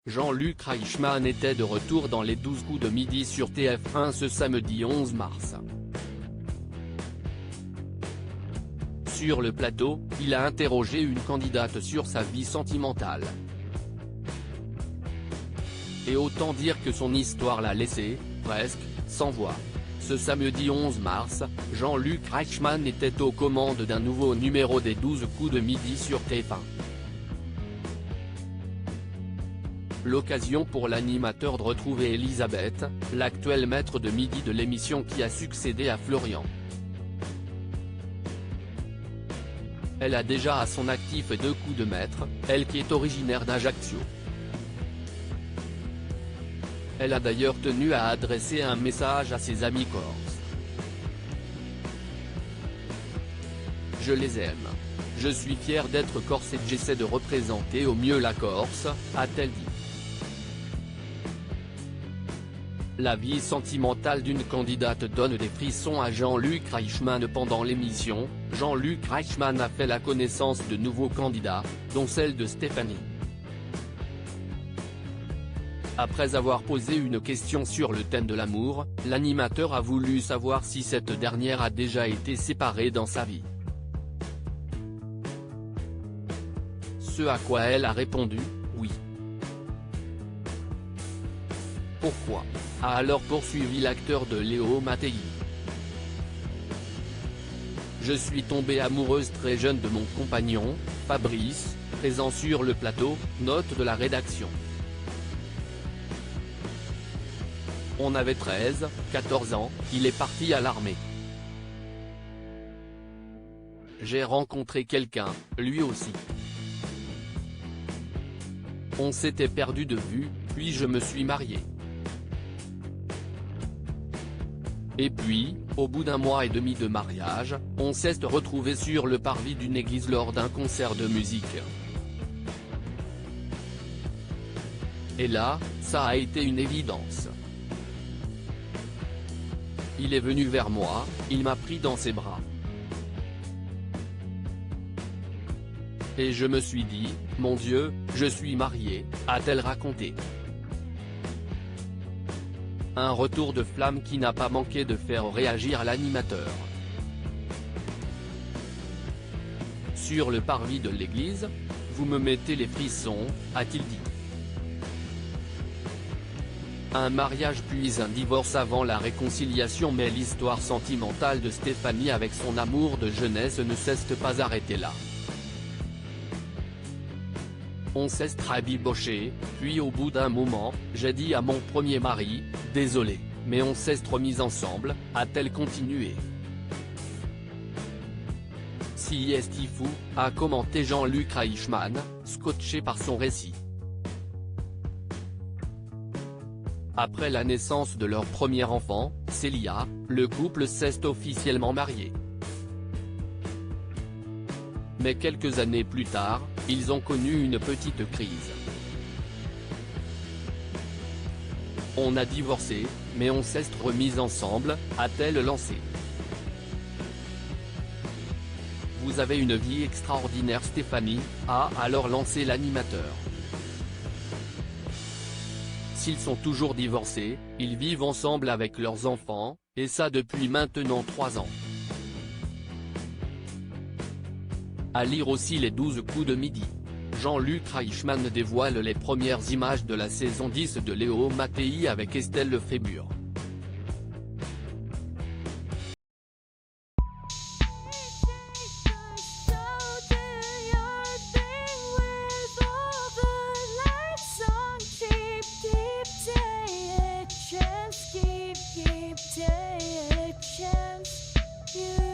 Jean-Luc Reichmann était de retour dans les 12 coups de midi sur TF1 ce samedi 11 mars. Sur le plateau, il a interrogé une candidate sur sa vie sentimentale. Et autant dire que son histoire l'a laissé, presque, sans voix. Ce samedi 11 mars, Jean-Luc Reichmann était aux commandes d'un nouveau numéro des 12 coups de midi sur TF1. L'occasion pour l'animateur de retrouver Elisabeth, l'actuelle maître de midi de l'émission qui a succédé à Florian. Elle a déjà à son actif 2 coups de maître, elle qui est originaire d'Ajaccio. Elle a d'ailleurs tenu à adresser un message à ses amis corses. Je les aime. Je suis fière d'être corse et j'essaie de représenter au mieux la Corse, a-t-elle dit. La vie sentimentale d'une candidate donne des frissons à Jean-Luc Reichmann pendant l'émission. Jean-Luc Reichmann a fait la connaissance de nouveaux candidats, dont celle de Stéphanie. Après avoir posé une question sur le thème de l'amour, l'animateur a voulu savoir si cette dernière a déjà été séparée dans sa vie. Ce à quoi elle a répondu, oui. Pourquoi ? A alors poursuivi l'acteur de Léo Mattei. Je suis tombée amoureuse très jeune de mon compagnon, Fabrice, présent sur le plateau, note de la rédaction. On avait 13, 14 ans, il est parti à l'armée. J'ai rencontré quelqu'un, lui aussi. On s'était perdu de vue, puis je me suis mariée. Et puis, au bout d'1 mois et demi de mariage, on s'est retrouvé sur le parvis d'une église lors d'un concert de musique. Et là, ça a été une évidence. Il est venu vers moi, il m'a pris dans ses bras. Et je me suis dit, mon Dieu, je suis mariée, a-t-elle raconté. Un retour de flamme qui n'a pas manqué de faire réagir l'animateur. Sur le parvis de l'église, vous me mettez les frissons, a-t-il dit. Un mariage puis un divorce avant la réconciliation, mais l'histoire sentimentale de Stéphanie avec son amour de jeunesse ne s'est pas arrêtée là. On s'est rabiboché, puis au bout d'un moment, j'ai dit à mon premier mari, désolé, mais on s'est remis ensemble, a-t-elle continué. Si est fou, a commenté Jean-Luc Reichmann, scotché par son récit. Après la naissance de leur premier enfant, Célia, le couple s'est officiellement marié. Mais quelques années plus tard, ils ont connu une petite crise. On a divorcé, mais on s'est remis ensemble, a-t-elle lancé. Vous avez une vie extraordinaire Stéphanie, a alors lancé l'animateur. S'ils sont toujours divorcés, ils vivent ensemble avec leurs enfants, et ça depuis maintenant 3 ans. À lire aussi les 12 coups de midi. Jean-Luc Reichmann dévoile les premières images de la saison 10 de Léo Mattei avec Estelle Lefébure. Keep taking a chance. You